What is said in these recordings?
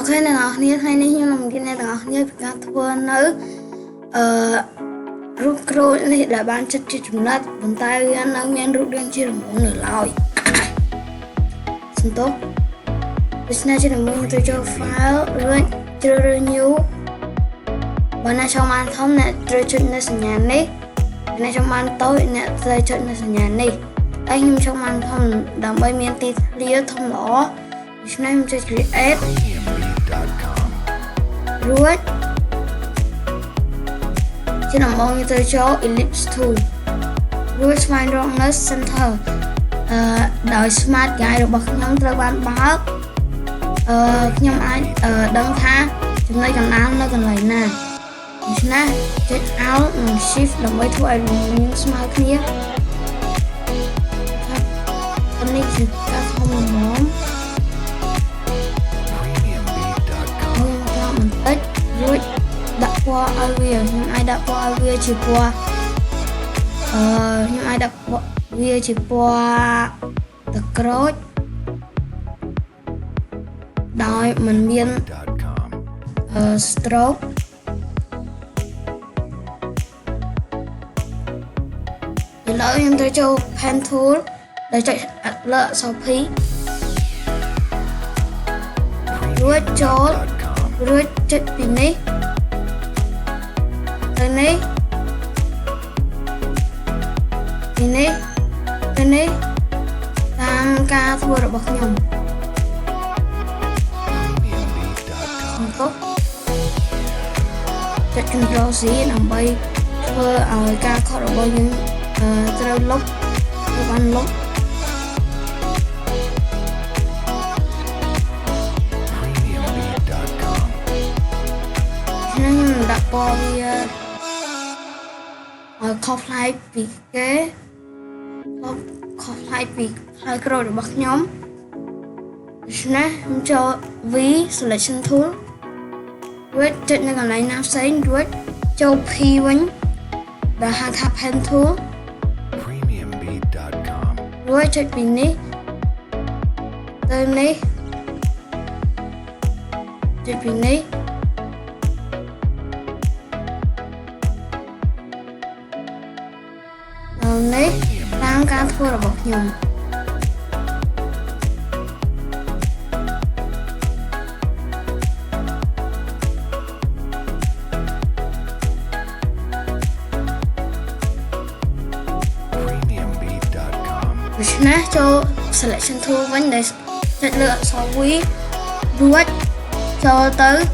Ok nè ngọc nia thay này nhưng làm cái này ngọc nia các thua nữ rút rồi thì là ban chất chỉ chúng ta bàn tay ăn ăn men rút đen chỉ là muốn nửa lòi xin tốt bây giờ chỉ là muốn tôi cho file rồi chưa nhiều bên này trong màn thông này tôi chọn là sinh nhật này bên này trong màn tối này tôi chọn là sinh nhật này anh em trong màn thông đam mê miền tây liệt thông đó bây giờ em sẽ create rồi chỉ là mong tôi cho ellipse tool rồi find roughness center đợi smart guide được bật nhóm tôi ban báo nhóm ai đăng tha chúng đây cần ăn nó cần lấy nè nè check out shift đồng với thu ai những smart kia con này chỉ các không món mình tích rồi đặt qua area nhưng ai đặt qua area chỉ qua nhưng ai đặt qua area chỉ qua the cross đòi mình biên stroke để lỡ em tôi cho pen tool để chạy lỡ sau phí rồi cho rồi chết pin này đây này pin này đây này tăng ca thua được bậc nhầm tốt chất control C làm bay thua ở ca khó được bao nhiêu từ lúc ban lúc nên đặt qua copy vì kế copy vì hai cái được bắt nhóm nè cho ví selection tool rồi trên này còn lại nam sáng rồi cho p bánh và hai tháp pen tool rồi trên pin này tên này trên pin này này đang ca thua là bọc nhầm nè cho selection tool vấn đề chất lượng so với ruột cho tới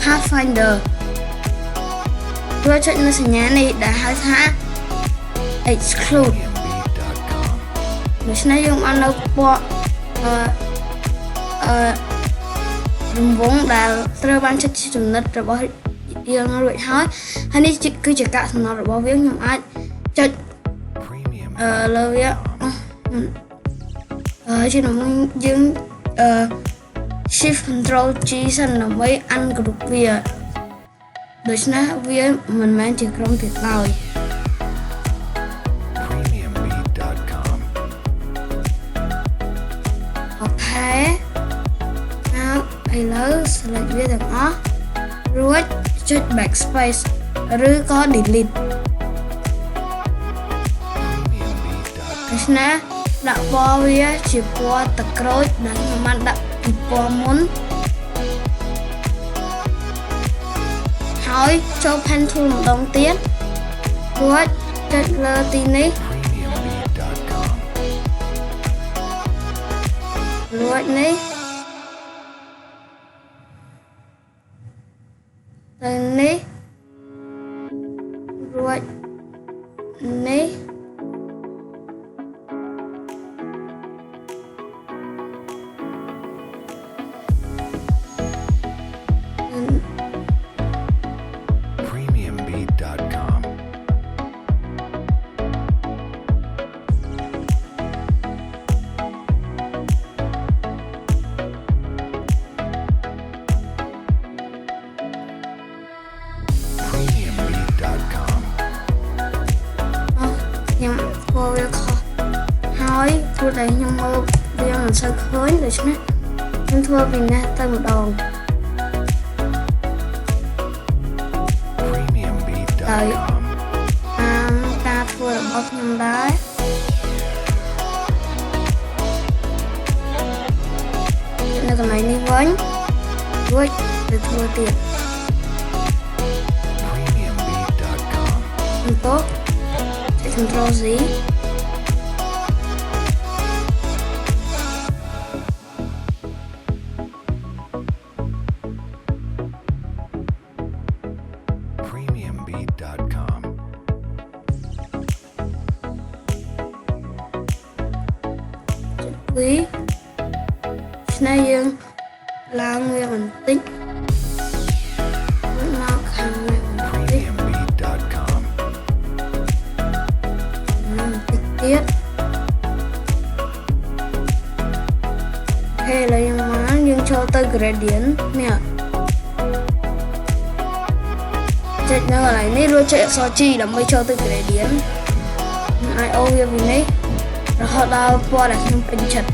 Pathfinder rồi chuyện là sinh nhá này đã hai tháng exclude mình sẽ dùng ăn đâu bỏ dùng vốn đãត្រូវបានចិត្តជាចំណិតរបស់យើងរួចហើយហើយនេះគឺជាកាកសំណល់របស់វាខ្ញុំអាចចុចលើវាជានឹងយើងshift control G សិនដើម្បីអានគ្រប់វាដូច្នេះវាមិនមែនជាក្រុមទៀតឡើយអូខេហើយឥឡូវ select វាទាំងអស់រួចចុច backspace ឬក៏ delete ដូច្នេះដាក់ពណ៌វាជាពណ៌ទឹកក្រូចដែលខ្ញុំបានដាក់ពីពណ៌មុនហើយចូល pen tool ម្ដងទៀតរួចចុចលើទីនេះរួចនេះទៅនេះរួចនេះ nhưng cô hỏi cô đây nhưng mà bây giờ mình sẽ khơi để cho nó thua vì nè tay một đòn ដោយការធ្វើរបស់ខ្ញុំដែរនៅកន្លែងនេះវិញរួចទៅធ្វើទៀតបន្ទាប់ចុច Ctrl Z premiumbeat.com ពីឆ្នៃយើងឡើងវាបន្តិចមកខាងនេះបន្តិច premiumbeat.com បន្តិចទៀតឥឡូវយើងចូលទៅ gradient នេះចុចនៅកន្លែងនេះរួចចុចអក្សរ G ដើម្បីចូលទៅ gradient អាចអូសវាពីនេះរហូតដល់ពណ៌ដែលខ្ញុំពេញចិត្ត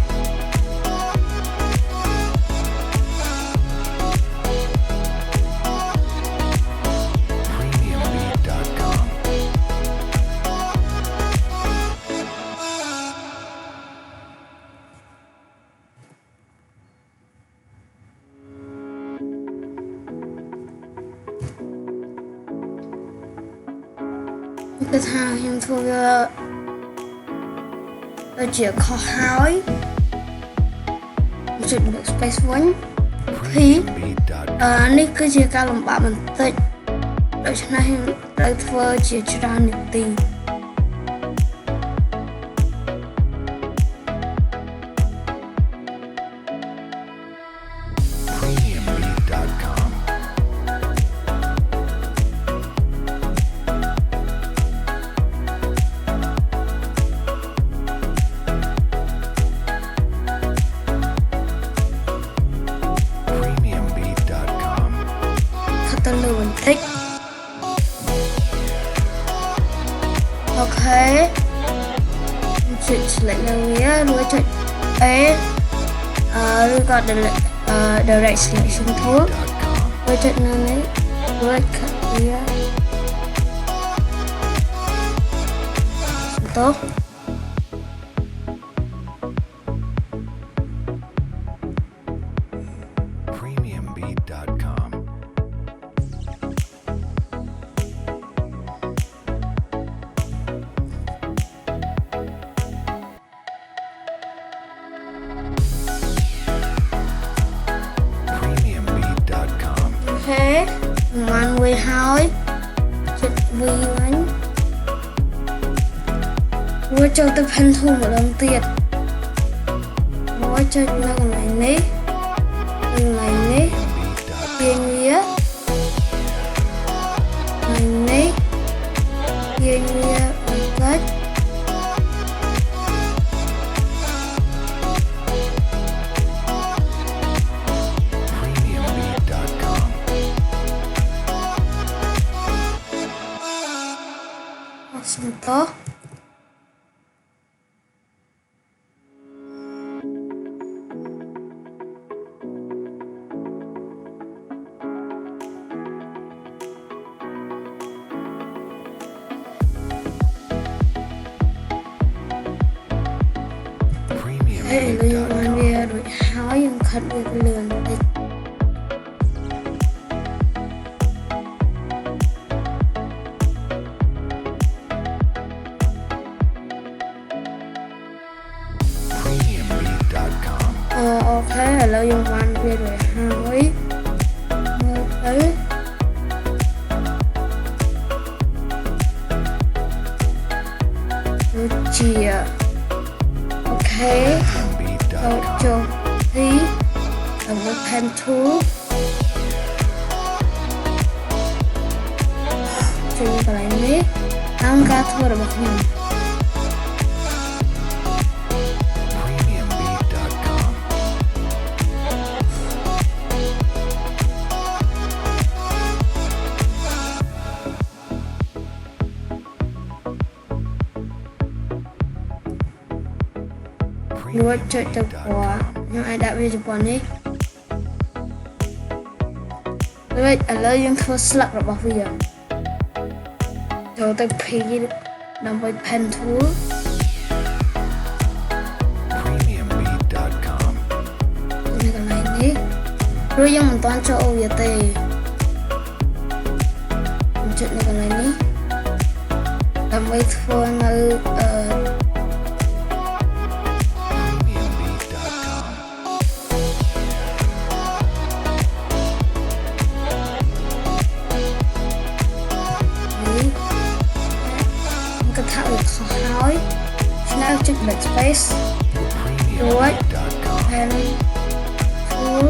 គឺថាខ្ញុំធ្វើវាដូចជាខុសហើយចុច space វិញ P នេះគឺជាការលំបាកបន្តិចដូច្នេះខ្ញុំត្រូវធ្វើជាច្រើននាទីទៅលើបន្តិចអូខេចុច select លើវារួចចុច A ឬក៏ direct selection tool រួចចុចនៅនេះរួច cut វាបន្ទាប់premiumbeat.com អូខេបានវាហើយចុច V វិញរួចចូលទៅ pen tool ម្ដងទៀតរួចចុចនៅកន្លែងនេះទាញវានេះទាញវាបន្តិចសុំតោះឥឡូវយើងបានវារួចហើយយើងខិតវាលឿនបន្តិចអូខេឥឡូវយើងបានវារួចហើយមើលទៅដូចជាអូខេចូលទីដើម្បី pen tool ចូលកន្លែងនេះតាមការធ្វើរបស់ខ្ញុំ រួចចុចទៅពណ៌ខ្ញុំអាចដាក់វាជាពណ៌នេះរួចឥឡូវយើងធ្វើស្លឹករបស់វា ចូលទៅ P ដើម្បី pen tool premiumbeat.com នេះកន្លែងនេះព្រោះយើងមិនទាន់ចូលវាទេខ្ញុំចុចនៅកន្លែងនេះដើម្បីធ្វើនៅ premiumbeat.com នេះក៏ថាវាខុសហើយឆ្នៃចុច backspace premiumbeat.com pen tool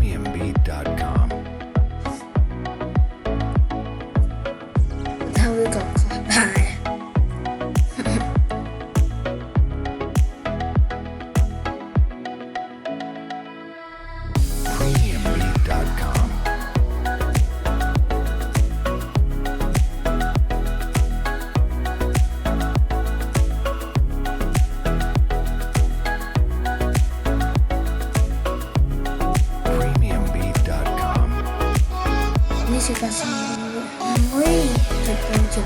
premiumbeat.com ថាវាក៏ខុសដែរ premiumbeat.com premiumbeat.com នេះជាការសំមួយចុចទៅចុច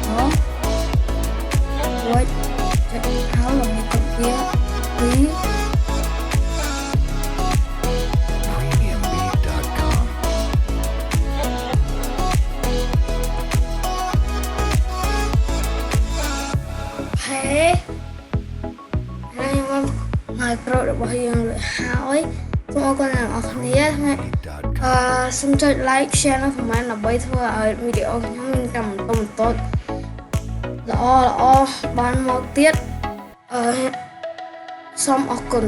មករួចចុចហើយមកកុំវាពី premiumbeat.com ហើយមកហើយប្រូរបស់យើងរួចហើយសូមអរគុណអ្នកនរគ្នាសូមចុច like share និង comment ដើម្បីធ្វើឲ្យវីដេអូខ្ញុំមានការបន្តល្អបានមកទៀតសូមអរគុណ